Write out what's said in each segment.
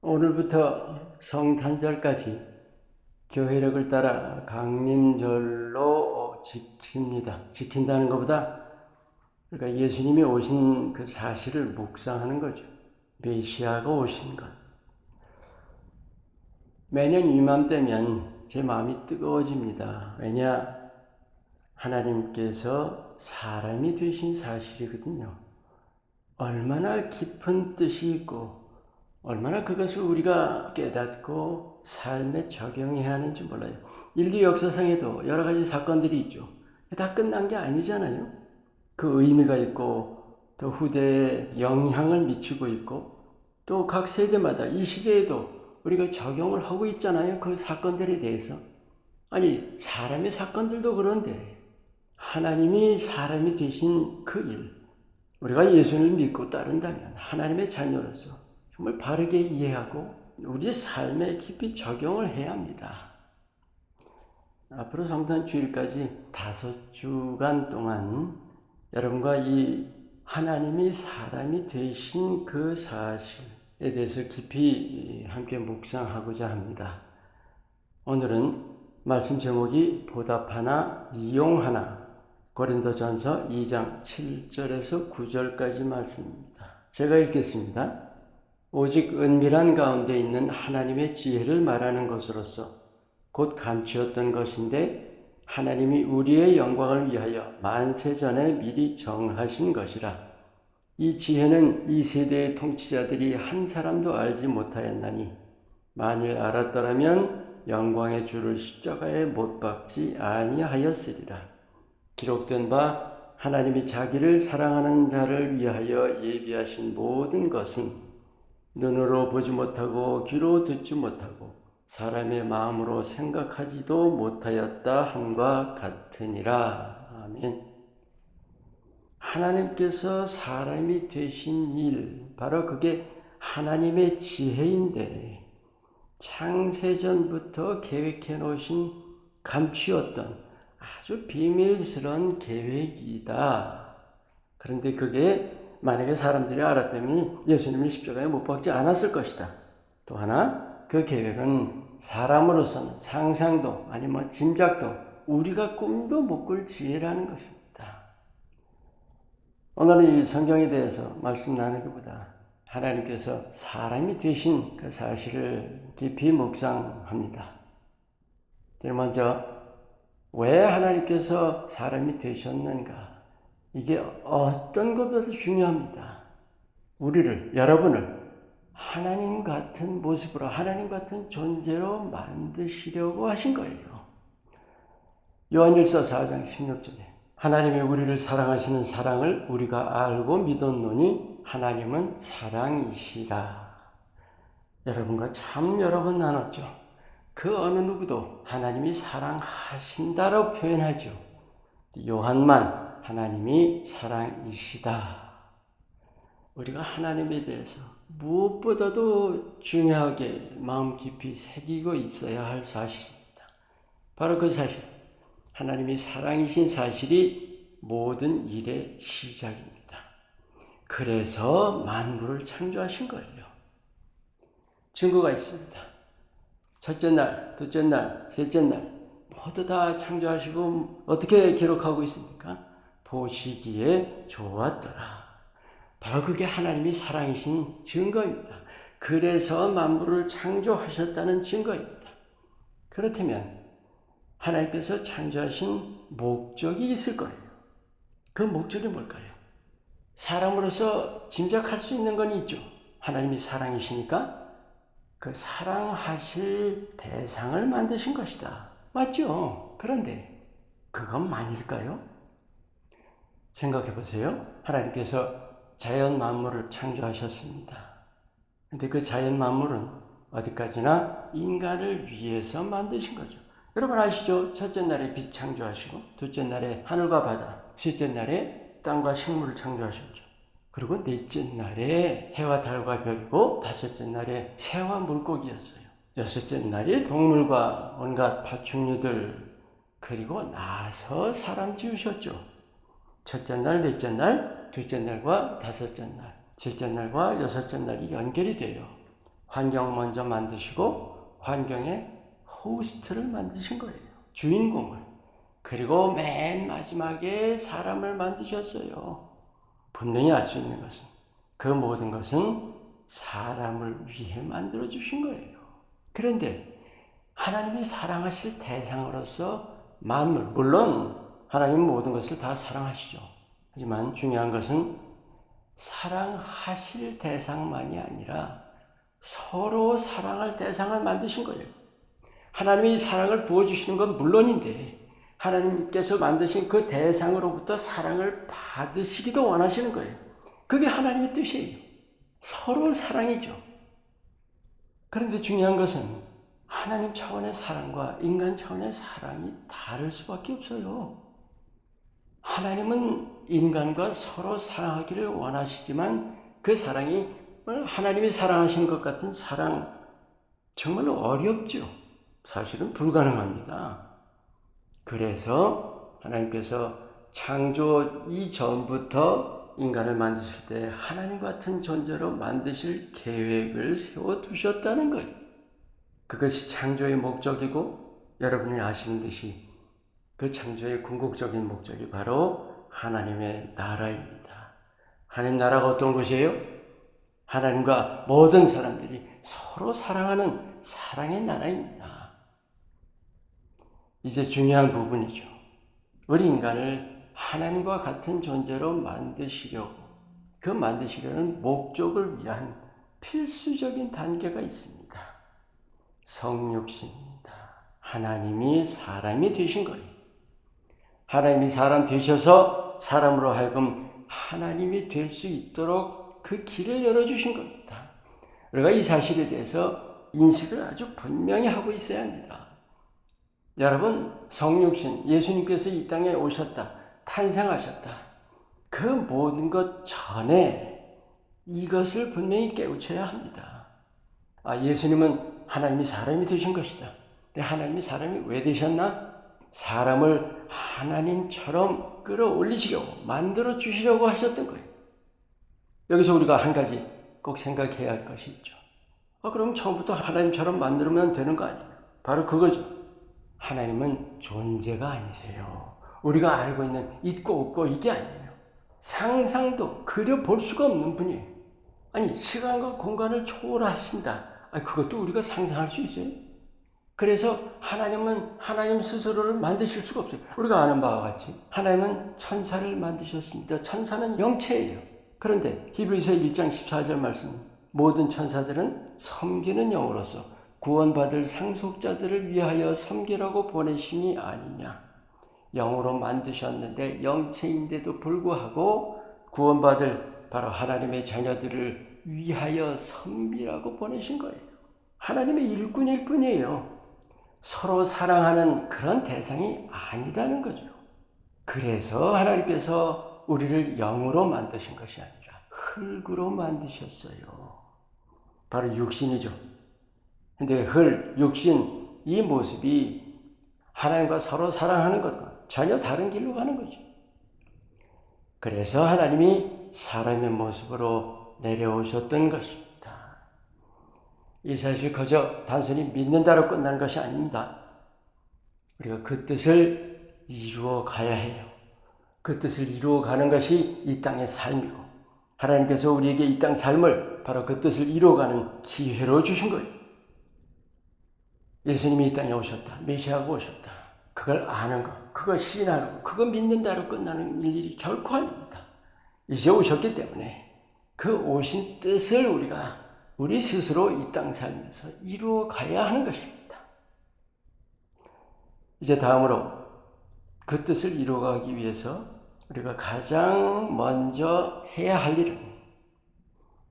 오늘부터 성탄절까지 교회력을 따라 강림절로 지킵니다. 지킨다는 것보다 그러니까 예수님이 오신 그 사실을 묵상하는 거죠. 메시아가 오신 것. 매년 이맘때면 제 마음이 뜨거워집니다. 왜냐? 하나님께서 사람이 되신 사실이거든요. 얼마나 깊은 뜻이 있고 얼마나 그것을 우리가 깨닫고 삶에 적용해야 하는지 몰라요. 인류 역사상에도 여러 가지 사건들이 있죠. 다 끝난 게 아니잖아요. 그 의미가 있고 또 후대에 영향을 미치고 있고 또 각 세대마다 이 시대에도 우리가 적용을 하고 있잖아요. 그 사건들에 대해서. 아니, 사람의 사건들도 그런데 하나님이 사람이 되신 그 일, 우리가 예수를 믿고 따른다면 하나님의 자녀로서 정말 바르게 이해하고 우리 삶에 깊이 적용을 해야 합니다. 앞으로 성탄 주일까지 5주간 동안 여러분과 이 하나님이 사람이 되신 그 사실에 대해서 깊이 함께 묵상하고자 합니다. 오늘은 말씀 제목이 보답하나 이용하나 고린도전서 2장 7절에서 9절까지 말씀입니다. 제가 읽겠습니다. 오직 은밀한 가운데 있는 하나님의 지혜를 말하는 것으로서 곧 감추었던 것인데 하나님이 우리의 영광을 위하여 만세전에 미리 정하신 것이라. 이 지혜는 이 세대의 통치자들이 한 사람도 알지 못하였나니 만일 알았더라면 영광의 주를 십자가에 못 박지 아니하였으리라. 기록된 바 하나님이 자기를 사랑하는 자를 위하여 예비하신 모든 것은 눈으로 보지 못하고 귀로 듣지 못하고 사람의 마음으로 생각하지도 못하였다 함과 같으니라. 아멘. 하나님께서 사람이 되신 일, 바로 그게 하나님의 지혜인데 창세전부터 계획해 놓으신 감추었던 아주 비밀스러운 계획이다. 그런데 그게 만약에 사람들이 알았다면 예수님이 십자가에 못 박지 않았을 것이다. 또 하나, 그 계획은 사람으로서는 상상도 아니면 짐작도 우리가 꿈도 못 꿀 지혜라는 것입니다. 오늘은 이 성경에 대해서 말씀 나누기보다 하나님께서 사람이 되신 그 사실을 깊이 묵상합니다. 먼저 왜 하나님께서 사람이 되셨는가? 이게 어떤 것보다도 중요합니다. 우리를, 여러분을 하나님 같은 모습으로, 하나님 같은 존재로 만드시려고 하신 거예요. 요한일서 4장 16절에 하나님이 우리를 사랑하시는 사랑을 우리가 알고 믿었노니 하나님은 사랑이시라. 여러분과 참 여러 번 나눴죠. 그 어느 누구도 하나님이 사랑하신다라고 표현하죠. 요한만 하나님이 사랑이시다. 우리가 하나님에 대해서 무엇보다도 중요하게 마음 깊이 새기고 있어야 할 사실입니다. 바로 그 사실, 하나님이 사랑이신 사실이 모든 일의 시작입니다. 그래서 만물을 창조하신 거예요. 증거가 있습니다. 첫째 날, 둘째 날, 셋째 날 모두 다 창조하시고 어떻게 기록하고 있습니까? 보시기에 좋았더라. 바로 그게 하나님이 사랑이신 증거입니다. 그래서 만물을 창조하셨다는 증거입니다. 그렇다면 하나님께서 창조하신 목적이 있을 거예요. 그 목적이 뭘까요? 사람으로서 짐작할 수 있는 건 있죠. 하나님이 사랑이시니까 그 사랑하실 대상을 만드신 것이다. 맞죠? 그런데 그건 만일까요? 생각해 보세요. 하나님께서 자연 만물을 창조하셨습니다. 근데 그 자연 만물은 어디까지나 인간을 위해서 만드신 거죠. 여러분 아시죠? 첫째 날에 빛 창조하시고, 둘째 날에 하늘과 바다, 셋째 날에 땅과 식물을 창조하셨죠. 그리고 넷째 날에 해와 달과 별이고, 다섯째 날에 새와 물고기였어요. 여섯째 날에 동물과 온갖 파충류들, 그리고 나서 사람 지으셨죠. 첫째 날, 넷째 날, 둘째 날과 다섯째 날, 셋째 날과 여섯째 날이 연결이 돼요. 환경 먼저 만드시고 환경에 호스트를 만드신 거예요. 주인공을. 그리고 맨 마지막에 사람을 만드셨어요. 분명히 알 수 있는 것은 그 모든 것은 사람을 위해 만들어 주신 거예요. 그런데 하나님이 사랑하실 대상으로서 만물, 물론 하나님은 모든 것을 다 사랑하시죠. 하지만 중요한 것은 사랑하실 대상만이 아니라 서로 사랑할 대상을 만드신 거예요. 하나님이 사랑을 부어주시는 건 물론인데 하나님께서 만드신 그 대상으로부터 사랑을 받으시기도 원하시는 거예요. 그게 하나님의 뜻이에요. 서로 사랑이죠. 그런데 중요한 것은 하나님 차원의 사랑과 인간 차원의 사랑이 다를 수밖에 없어요. 하나님은 인간과 서로 사랑하기를 원하시지만 그 사랑이 하나님이 사랑하신 것 같은 사랑 정말로 어렵죠. 사실은 불가능합니다. 그래서 하나님께서 창조 이전부터 인간을 만드실 때 하나님 같은 존재로 만드실 계획을 세워두셨다는 거예요. 그것이 창조의 목적이고 여러분이 아시는 듯이 그 창조의 궁극적인 목적이 바로 하나님의 나라입니다. 하나님 나라가 어떤 것이에요? 하나님과 모든 사람들이 서로 사랑하는 사랑의 나라입니다. 이제 중요한 부분이죠. 우리 인간을 하나님과 같은 존재로 만드시려고 그 만드시려는 목적을 위한 필수적인 단계가 있습니다. 성육신입니다. 하나님이 사람이 되신 거예요. 하나님이 사람 되셔서 사람으로 하여금 하나님이 될 수 있도록 그 길을 열어주신 겁니다. 우리가 이 사실에 대해서 인식을 아주 분명히 하고 있어야 합니다. 여러분, 성육신, 예수님께서 이 땅에 오셨다, 탄생하셨다. 그 모든 것 전에 이것을 분명히 깨우쳐야 합니다. 예수님은 하나님이 사람이 되신 것이다. 근데 하나님이 사람이 왜 되셨나? 사람을 하나님처럼 끌어올리시려고, 만들어 주시려고 하셨던 거예요. 여기서 우리가 한 가지 꼭 생각해야 할 것이 있죠. 그럼 처음부터 하나님처럼 만들면 되는 거 아니에요? 바로 그거죠. 하나님은 존재가 아니세요. 우리가 알고 있는 있고 없고 이게 아니에요. 상상도 그려볼 수가 없는 분이에요. 아니, 시간과 공간을 초월하신다. 그것도 우리가 상상할 수 있어요? 그래서 하나님은 하나님 스스로를 만드실 수가 없어요. 우리가 아는 바와 같이 하나님은 천사를 만드셨습니다. 천사는 영체예요. 그런데 히브리서 1장 14절 말씀, 모든 천사들은 섬기는 영으로서 구원받을 상속자들을 위하여 섬기라고 보내심이 아니냐. 영으로 만드셨는데 영체인데도 불구하고 구원받을 바로 하나님의 자녀들을 위하여 섬기라고 보내신 거예요. 하나님의 일꾼일 뿐이에요. 서로 사랑하는 그런 대상이 아니다는 거죠. 그래서 하나님께서 우리를 영으로 만드신 것이 아니라 흙으로 만드셨어요. 바로 육신이죠. 근데 육신, 이 모습이 하나님과 서로 사랑하는 것과 전혀 다른 길로 가는 거죠. 그래서 하나님이 사람의 모습으로 내려오셨던 것입니다. 이 사실 그저 단순히 믿는다로 끝나는 것이 아닙니다. 우리가 그 뜻을 이루어 가야 해요. 그 뜻을 이루어 가는 것이 이 땅의 삶이고 하나님께서 우리에게 이 땅 삶을 바로 그 뜻을 이루어가는 기회로 주신 거예요. 예수님이 이 땅에 오셨다. 메시아가 오셨다. 그걸 아는 것, 그걸 신하는 것, 그거 믿는다로 끝나는 일이 결코 아닙니다. 이제 오셨기 때문에 그 오신 뜻을 우리가 우리 스스로 이 땅 살면서 이루어 가야 하는 것입니다. 이제 다음으로 그 뜻을 이루어가기 위해서 우리가 가장 먼저 해야 할 일은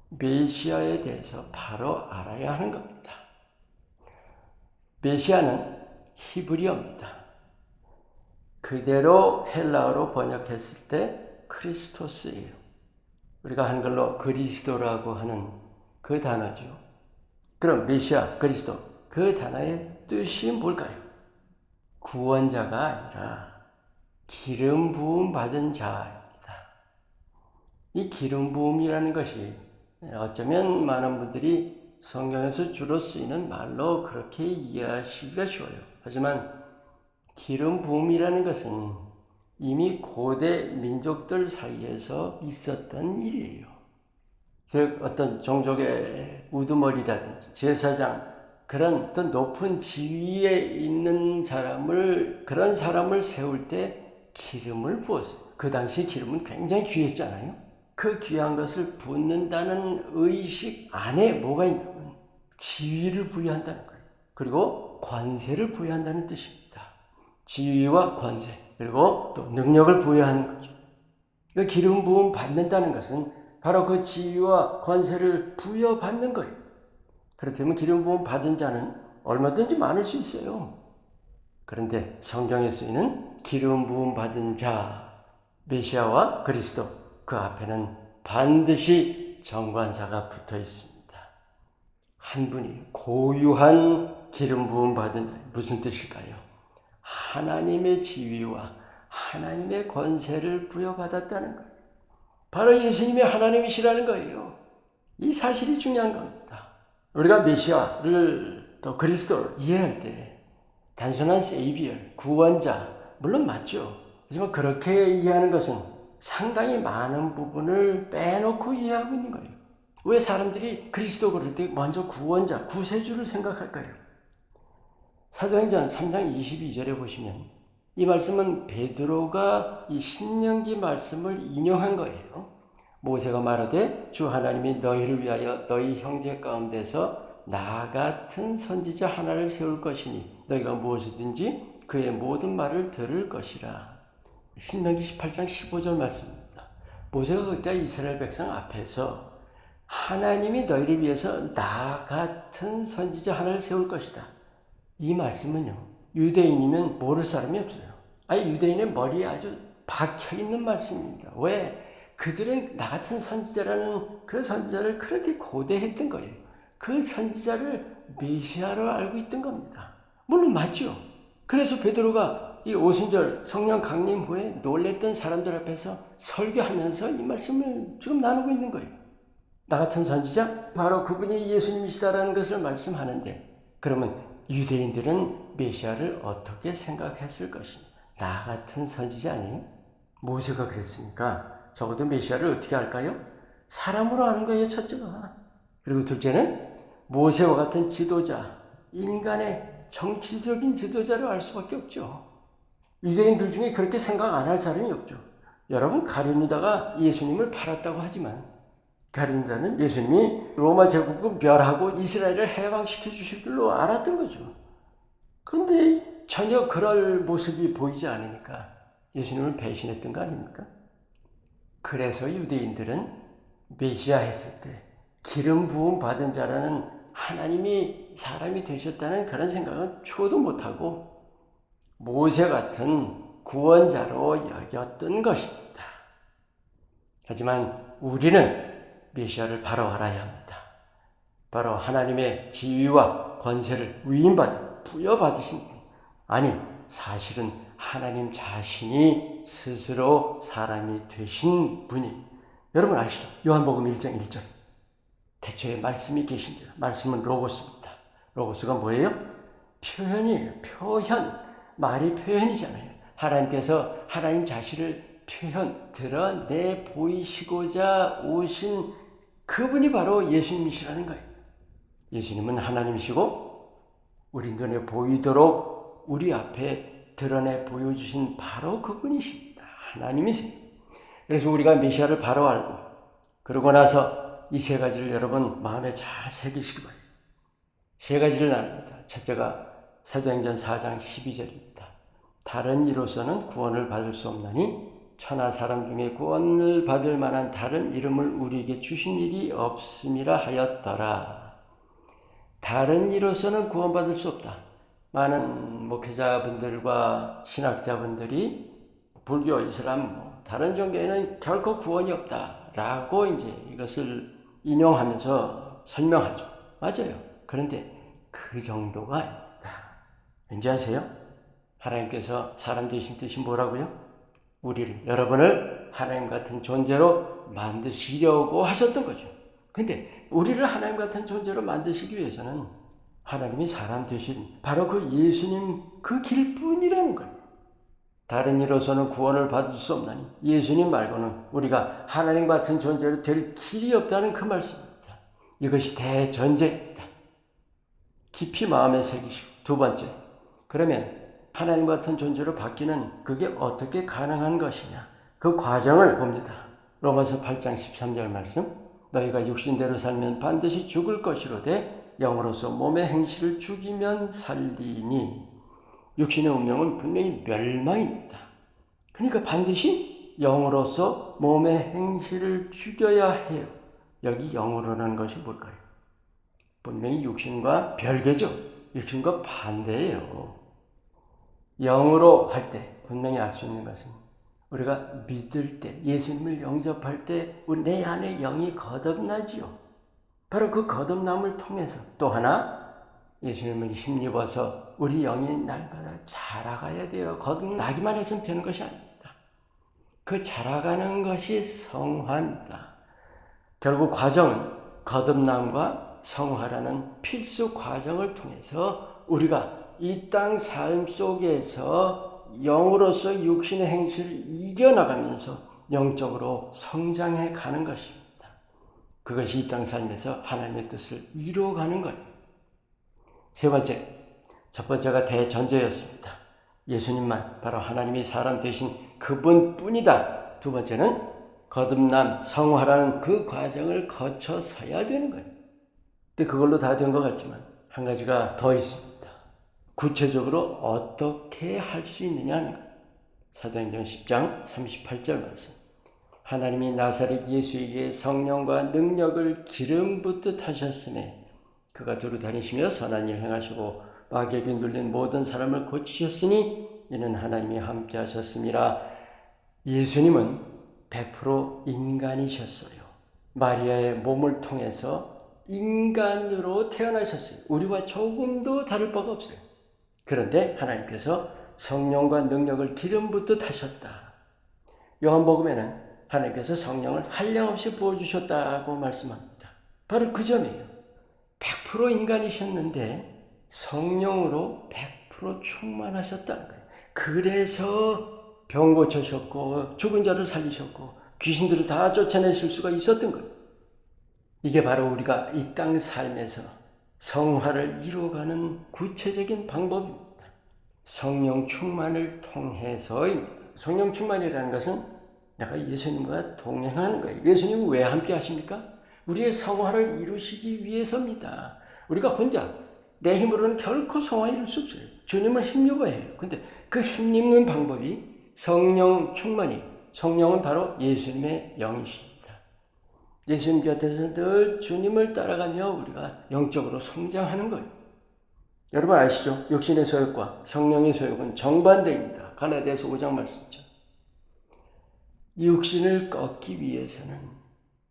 메시아에 대해서 바로 알아야 하는 겁니다. 메시아는 히브리어입니다. 그대로 헬라어로 번역했을 때 크리스토스예요. 우리가 한글로 그리스도라고 하는 그 단어죠. 그럼 메시아, 그리스도, 그 단어의 뜻이 뭘까요? 구원자가 아니라 기름 부음 받은 자입니다. 이 기름 부음이라는 것이 어쩌면 많은 분들이 성경에서 주로 쓰이는 말로 그렇게 이해하시기가 쉬워요. 하지만 기름 부음이라는 것은 이미 고대 민족들 사이에서 있었던 일이에요. 즉 어떤 종족의 우두머리라든지 제사장, 그런 어떤 높은 지위에 있는 그런 사람을 세울 때 기름을 부었어요. 그 당시 기름은 굉장히 귀했잖아요. 그 귀한 것을 붓는다는 의식 안에 뭐가 있냐면 지위를 부여한다는 거예요. 그리고 관세를 부여한다는 뜻입니다. 지위와 관세, 그리고 또 능력을 부여하는 거죠. 그 기름 부음 받는다는 것은 바로 그 지위와 관세를 부여받는 거예요. 그렇다면 기름 부음 받은 자는 얼마든지 많을 수 있어요. 그런데 성경에 쓰이는 기름 부음 받은 자, 메시아와 그리스도, 그 앞에는 반드시 정관사가 붙어 있습니다. 한 분이 고유한 기름 부음 받은 자, 무슨 뜻일까요? 하나님의 지위와 하나님의 권세를 부여받았다는 거예요. 바로 예수님이 하나님이시라는 거예요. 이 사실이 중요한 겁니다. 우리가 메시아를 또 그리스도를 이해할 때 단순한 세이비어, 구원자, 물론 맞죠. 하지만 그렇게 이해하는 것은 상당히 많은 부분을 빼놓고 이해하고 있는 거예요. 왜 사람들이 그리스도 그럴 때 먼저 구원자, 구세주를 생각할까요? 사도행전 3장 22절에 보시면 이 말씀은 베드로가 이 신명기 말씀을 인용한 거예요. 모세가 말하되 주 하나님이 너희를 위하여 너희 형제 가운데서 나 같은 선지자 하나를 세울 것이니 너희가 무엇이든지 그의 모든 말을 들을 것이라. 신명기 18장 15절 말씀입니다. 모세가 그때 이스라엘 백성 앞에서 하나님이 너희를 위해서 나 같은 선지자 하나를 세울 것이다. 이 말씀은요, 유대인이면 모를 사람이 없어요. 아니, 유대인의 머리에 아주 박혀있는 말씀입니다. 왜? 그들은 나 같은 선지자라는 그 선지자를 그렇게 고대했던 거예요. 그 선지자를 메시아로 알고 있던 겁니다. 물론 맞죠. 그래서 베드로가 이 오순절 성령 강림 후에 놀랬던 사람들 앞에서 설교하면서 이 말씀을 지금 나누고 있는 거예요. 나 같은 선지자? 바로 그분이 예수님이시다라는 것을 말씀하는데, 그러면 유대인들은 메시아를 어떻게 생각했을 것이냐? 나 같은 선지자 아니에요? 모세가 그랬으니까 적어도 메시아를 어떻게 할까요? 사람으로 하는 거예요, 첫째가. 그리고 둘째는 모세와 같은 지도자, 인간의 정치적인 지도자를 알 수밖에 없죠. 유대인들 중에 그렇게 생각 안 할 사람이 없죠. 여러분, 가룟유다가 예수님을 팔았다고 하지만 가룟유다는 예수님이 로마 제국을 멸하고 이스라엘을 해방시켜 주실 줄로 알았던 거죠. 그런데 전혀 그럴 모습이 보이지 않으니까 예수님을 배신했던 거 아닙니까? 그래서 유대인들은 메시아 했을 때 기름 부음 받은 자라는 하나님이 사람이 되셨다는 그런 생각은 추호도 못하고 모세 같은 구원자로 여겼던 것입니다. 하지만 우리는 메시아를 바로 알아야 합니다. 바로 하나님의 지위와 권세를 위임받아 부여받으신 분. 아니, 사실은 하나님 자신이 스스로 사람이 되신 분이. 여러분 아시죠? 요한복음 1장 1절. 태초에 말씀이 계신 자. 말씀은 로고스입니다. 로고스가 뭐예요? 표현이에요. 표현. 말이 표현이잖아요. 하나님께서 하나님 자신을 드러내 보이시고자 오신 그분이 바로 예수님이시라는 거예요. 예수님은 하나님이시고 우리 눈에 보이도록 우리 앞에 드러내 보여주신 바로 그분이십니다. 하나님이세요. 그래서 우리가 메시아를 바로 알고 그러고 나서 이 세 가지를 여러분 마음에 잘 새기시기 바랍니다. 세 가지를 나눕니다. 첫째가 사도행전 4장 12절입니다. 다른 이로서는 구원을 받을 수 없나니 천하 사람 중에 구원을 받을 만한 다른 이름을 우리에게 주신 일이 없음이라 하였더라. 다른 이로서는 구원받을 수 없다. 많은 목회자분들과 신학자분들이 불교, 이슬람, 다른 종교에는 결코 구원이 없다라고 이제 이것을 인용하면서 설명하죠. 맞아요. 그런데 그 정도가 아닙니다. 왠지 아세요? 하나님께서 사람 되신 뜻이 뭐라고요? 우리를, 여러분을 하나님 같은 존재로 만드시려고 하셨던 거죠. 근데 우리를 하나님 같은 존재로 만드시기 위해서는 하나님이 사람 되신 바로 그 예수님 그 길뿐이라는 거예요. 다른 이로서는 구원을 받을 수 없나니 예수님 말고는 우리가 하나님 같은 존재로 될 길이 없다는 그 말씀입니다. 이것이 대전제입니다. 깊이 마음에 새기시고, 두 번째, 그러면 하나님 같은 존재로 바뀌는 그게 어떻게 가능한 것이냐, 그 과정을 봅니다. 로마서 8장 13절 말씀, 너희가 육신대로 살면 반드시 죽을 것이로되 영으로서 몸의 행실을 죽이면 살리니. 육신의 운명은 분명히 멸망입니다. 그러니까 반드시 영으로서 몸의 행실을 죽여야 해요. 여기 영으로라는 것이 뭘까요? 분명히 육신과 별개죠. 육신과 반대예요. 영으로 할 때 분명히 알 수 있는 것은 우리가 믿을 때, 예수님을 영접할 때 내 안에 영이 거듭나지요. 바로 그 거듭남을 통해서 또 하나 예수님을 힘입어서 우리 영이 날마다 자라가야 돼요. 거듭나기만 해서는 되는 것이 아닙니다. 그 자라가는 것이 성화입니다. 결국 과정은 거듭남과 성화라는 필수 과정을 통해서 우리가 이 땅 삶 속에서 영으로서 육신의 행실을 이겨나가면서 영적으로 성장해 가는 것입니다. 그것이 이 땅 삶에서 하나님의 뜻을 이루어가는 거예요. 세 번째, 첫 번째가 대전제였습니다. 예수님만 바로 하나님이 사람 되신 그분뿐이다. 두 번째는 거듭남, 성화라는 그 과정을 거쳐서야 되는 거예요. 근데 그걸로 다 된 것 같지만 한 가지가 더 있습니다. 구체적으로 어떻게 할 수 있느냐는 거예요. 사도행전 10장 38절 말씀. 하나님이 나사렛 예수에게 성령과 능력을 기름 붓듯 하셨으니 그가 두루 다니시며 선한 일 행하시고 마귀에게 눌린 모든 사람을 고치셨으니 이는 하나님이 함께 하셨습니다. 예수님은 100% 인간이셨어요. 마리아의 몸을 통해서 인간으로 태어나셨어요. 우리와 조금도 다를 바가 없어요. 그런데 하나님께서 성령과 능력을 기름 붓듯 하셨다. 요한복음에는 하나님께서 성령을 한량없이 부어주셨다고 말씀합니다. 바로 그 점이에요. 100% 인간이셨는데 성령으로 100% 충만하셨다는 거예요. 그래서 병 고쳐셨고 죽은 자를 살리셨고 귀신들을 다 쫓아내실 수가 있었던 거예요. 이게 바로 우리가 이 땅 삶에서 성화를 이루어가는 구체적인 방법입니다. 성령 충만을 통해서입니다. 성령 충만이라는 것은 내가 예수님과 동행하는 거예요. 예수님은 왜 함께 하십니까? 우리의 성화를 이루시기 위해서입니다. 우리가 혼자 내 힘으로는 결코 성화 이룰 수 없어요. 주님을 힘입어야 해요. 근데 그 힘입는 방법이 성령 충만이, 성령은 바로 예수님의 영이십니다. 예수님 곁에서 늘 주님을 따라가며 우리가 영적으로 성장하는 거예요. 여러분 아시죠? 육신의 소욕과 성령의 소욕은 정반대입니다. 갈라디아서 5장 말씀이죠. 육신을 꺾기 위해서는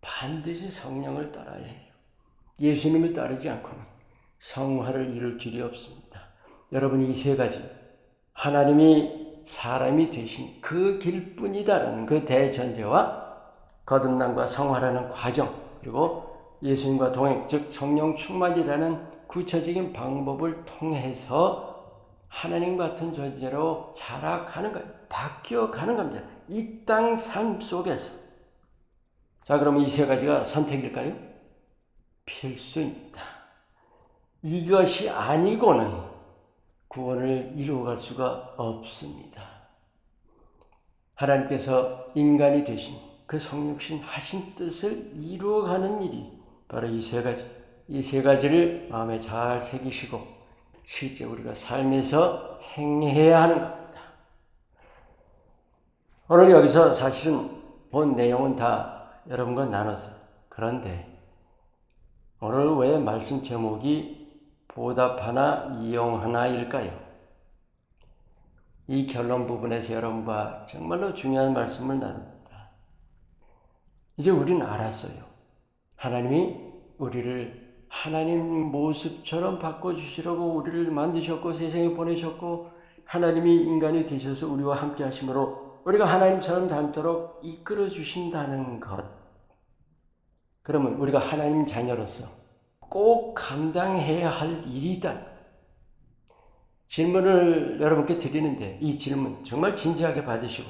반드시 성령을 따라야 해요. 예수님을 따르지 않고는 성화를 이룰 길이 없습니다. 여러분 이 세 가지 하나님이 사람이 되신 그 길뿐이다라는 그 대전제와 거듭남과 성화라는 과정 그리고 예수님과 동행 즉 성령 충만이라는 구체적인 방법을 통해서 하나님 같은 존재로 자라가는 거예요. 바뀌어가는 겁니다. 이 땅 삶 속에서. 자, 그러면 이 세 가지가 선택일까요? 필수입니다. 이것이 아니고는 구원을 이루어갈 수가 없습니다. 하나님께서 인간이 되신 그 성육신 하신 뜻을 이루어가는 일이 바로 이 세 가지. 이 세 가지를 마음에 잘 새기시고 실제 우리가 삶에서 행해야 하는 겁니다. 오늘 여기서 사실은 본 내용은 다 여러분과 나눴어요. 그런데 오늘 왜 말씀 제목이 보답하나 이용하나일까요? 이 결론 부분에서 여러분과 정말로 중요한 말씀을 나눕니다. 이제 우리는 알았어요. 하나님이 우리를 하나님 모습처럼 바꿔주시려고 우리를 만드셨고 세상에 보내셨고 하나님이 인간이 되셔서 우리와 함께 하심으로 우리가 하나님처럼 닮도록 이끌어 주신다는 것. 그러면 우리가 하나님 자녀로서 꼭 감당해야 할 일이 있다. 질문을 여러분께 드리는데 이 질문 정말 진지하게 받으시고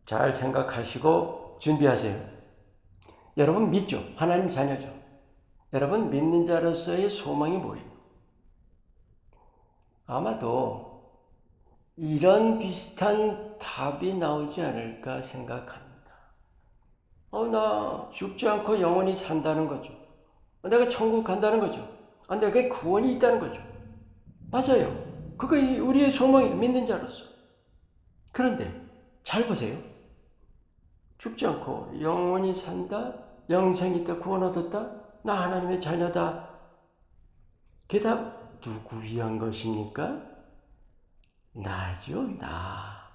잘 생각하시고 준비하세요. 여러분 믿죠? 하나님 자녀죠. 여러분 믿는 자로서의 소망이 뭐예요? 아마도 이런 비슷한 답이 나오지 않을까 생각합니다. 나 죽지 않고 영원히 산다는 거죠. 내가 천국 간다는 거죠. 내게 구원이 있다는 거죠. 맞아요. 그거 우리의 소망이 믿는 자로서. 그런데 잘 보세요. 죽지 않고 영원히 산다, 영생이 있다, 구원 얻었다, 나 하나님의 자녀다. 대답 누구 위한 것입니까? 나죠, 나.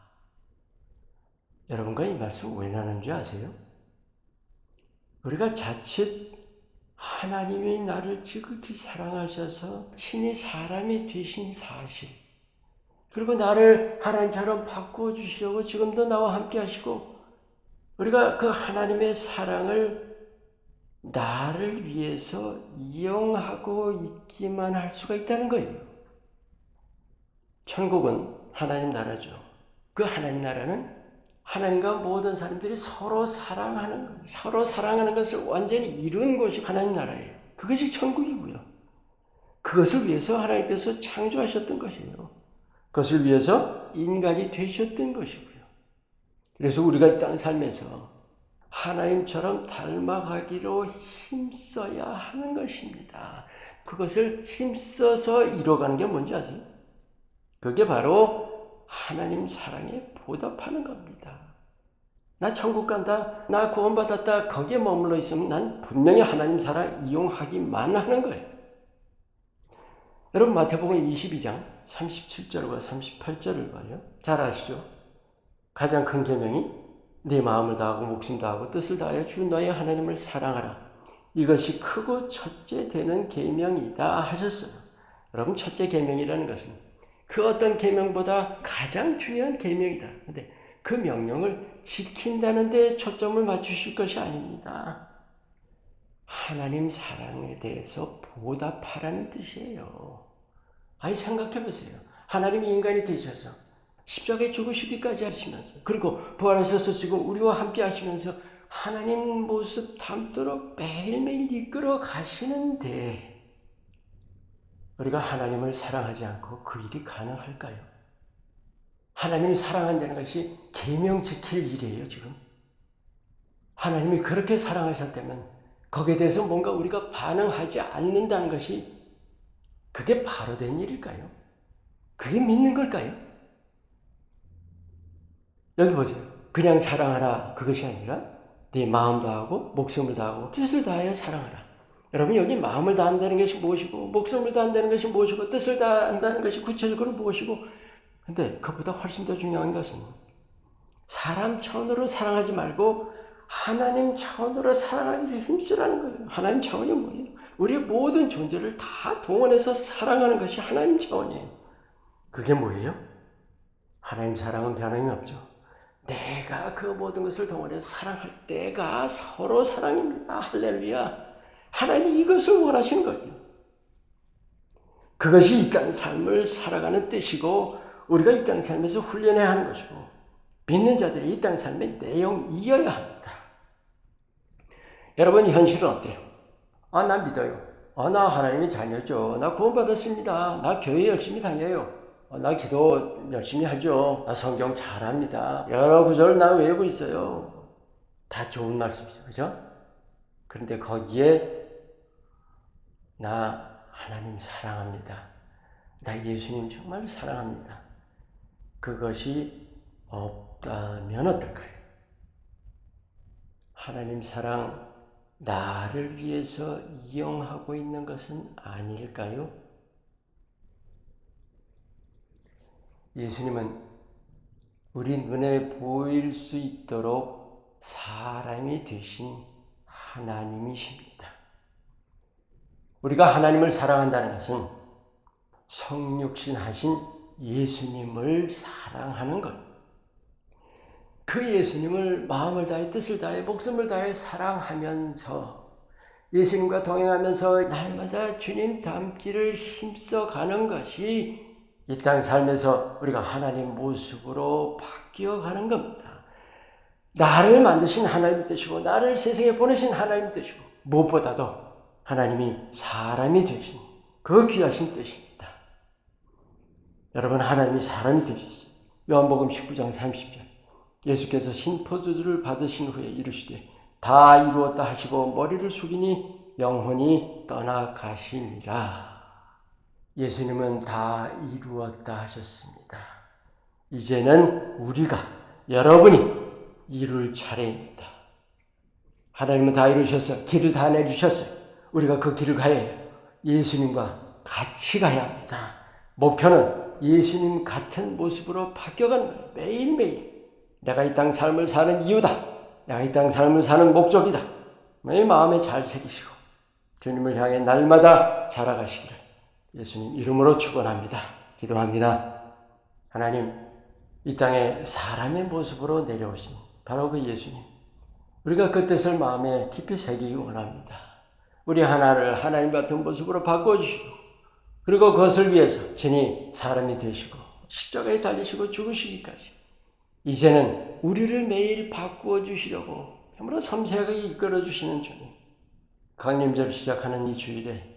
여러분과 이 말씀 왜 나누는지 아세요? 우리가 자칫 하나님이 나를 지극히 사랑하셔서 친히 사람이 되신 사실, 그리고 나를 하나님처럼 바꿔주시려고 지금도 나와 함께 하시고, 우리가 그 하나님의 사랑을 나를 위해서 이용하고 있기만 할 수가 있다는 거예요. 천국은 하나님 나라죠. 그 하나님 나라는 하나님과 모든 사람들이 서로 사랑하는 것을 완전히 이룬 곳이 하나님 나라예요. 그것이 천국이고요. 그것을 위해서 하나님께서 창조하셨던 것이에요. 그것을 위해서 인간이 되셨던 것이고요. 그래서 우리가 이 땅 살면서 하나님처럼 닮아가기로 힘써야 하는 것입니다. 그것을 힘써서 이뤄가는 게 뭔지 아세요? 그게 바로 하나님 사랑에 보답하는 겁니다. 나 천국 간다, 나 구원받았다, 거기에 머물러 있으면 난 분명히 하나님 사랑 이용하기만 하는 거예요. 여러분 마태복음 22장 37절과 38절을 봐요. 잘 아시죠? 가장 큰 계명이 네 마음을 다하고 목숨 다하고 뜻을 다하여 주 너의 하나님을 사랑하라. 이것이 크고 첫째 되는 계명이다 하셨어요. 여러분 첫째 계명이라는 것은 그 어떤 계명보다 가장 중요한 계명이다. 근데 그 명령을 지킨다는 데 초점을 맞추실 것이 아닙니다. 하나님 사랑에 대해서 보답하라는 뜻이에요. 아니 생각해 보세요. 하나님이 인간이 되셔서 십자가에 죽으시기까지 하시면서 그리고 부활하셔서 지금 우리와 함께 하시면서 하나님 모습 담도록 매일매일 이끌어 가시는데 우리가 하나님을 사랑하지 않고 그 일이 가능할까요? 하나님을 사랑한다는 것이 계명 지킬 일이에요, 지금. 하나님이 그렇게 사랑하셨다면 거기에 대해서 뭔가 우리가 반응하지 않는다는 것이 그게 바로 된 일일까요? 그게 믿는 걸까요? 여기 보세요. 그냥 사랑하라 그것이 아니라 네 마음 다하고 목숨을 다하고 뜻을 다하여 사랑하라. 여러분 여기 마음을 다한다는 것이 무엇이고 목숨을 다한다는 것이 무엇이고 뜻을 다한다는 것이 구체적으로 무엇이고 근데 그보다 훨씬 더 중요한 것은 사람 차원으로 사랑하지 말고 하나님 차원으로 사랑하기를 힘쓰라는 거예요. 하나님 차원이 뭐예요? 우리의 모든 존재를 다 동원해서 사랑하는 것이 하나님 차원이에요. 그게 뭐예요? 하나님 사랑은 변함이 없죠. 내가 그 모든 것을 동원해서 사랑할 때가 서로 사랑입니다. 할렐루야. 하나님이 이것을 원하시는 거예요. 그것이 이 땅 삶을 살아가는 뜻이고 우리가 이 땅 삶에서 훈련해야 하는 것이고 믿는 자들이 이 땅 삶의 내용이어야 합니다. 여러분 현실은 어때요? 나 믿어요. 나 하나님의 자녀죠. 나 구원받았습니다. 나 교회 열심히 다녀요. 나 기도 열심히 하죠. 나 성경 잘합니다. 여러 구절 나 외우고 있어요. 다 좋은 말씀이죠. 그죠? 그런데 거기에 나 하나님 사랑합니다. 나 예수님 정말 사랑합니다. 그것이 없다면 어떨까요? 하나님 사랑 나를 위해서 이용하고 있는 것은 아닐까요? 예수님은 우리 눈에 보일 수 있도록 사람이 되신 하나님이십니다. 우리가 하나님을 사랑한다는 것은 성육신 하신 예수님을 사랑하는 것. 그 예수님을 마음을 다해 뜻을 다해 목숨을 다해 사랑하면서 예수님과 동행하면서 날마다 주님 닮기를 힘써 가는 것이 이 땅 삶에서 우리가 하나님 모습으로 바뀌어 가는 겁니다. 나를 만드신 하나님 뜻이고 나를 세상에 보내신 하나님 뜻이고 무엇보다도 하나님이 사람이 되신 그 귀하신 뜻입니다. 여러분, 하나님이 사람이 되셨어요. 요한복음 19장 30절 예수께서 신포도주를 받으신 후에 이르시되 다 이루었다 하시고 머리를 숙이니 영혼이 떠나가시니라. 예수님은 다 이루었다 하셨습니다. 이제는 우리가, 여러분이 이룰 차례입니다. 하나님은 다 이루셨어요. 길을 다 내주셨어요. 우리가 그 길을 가야 해요. 예수님과 같이 가야 합니다. 목표는 예수님 같은 모습으로 바뀌어가는 거예요. 매일매일 내가 이 땅 삶을 사는 이유다. 내가 이 땅 삶을 사는 목적이다. 내 마음에 잘 새기시고 주님을 향해 날마다 자라가시기를 예수님 이름으로 축원합니다. 기도합니다. 하나님, 이 땅에 사람의 모습으로 내려오신 바로 그 예수님, 우리가 그 뜻을 마음에 깊이 새기기 원합니다. 우리 하나를 하나님 같은 모습으로 바꿔주시고 그리고 그것을 위해서 친히 사람이 되시고 십자가에 달리시고 죽으시기까지 이제는 우리를 매일 바꾸어 주시려고 참으로 섬세하게 이끌어 주시는 주님, 강림절 시작하는 이 주일에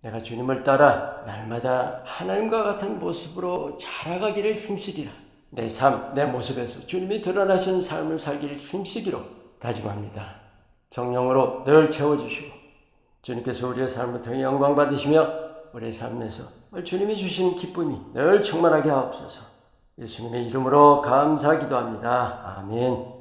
내가 주님을 따라 날마다 하나님과 같은 모습으로 자라가기를 힘쓰리라. 내 삶, 내 모습에서 주님이 드러나신 삶을 살기를 힘쓰기로 다짐합니다. 성령으로 늘 채워주시고 주님께서 우리의 삶을 통해 영광 받으시며 우리의 삶에서 주님이 주시는 기쁨이 늘 충만하게 하옵소서. 예수님의 이름으로 감사 기도합니다. 아멘.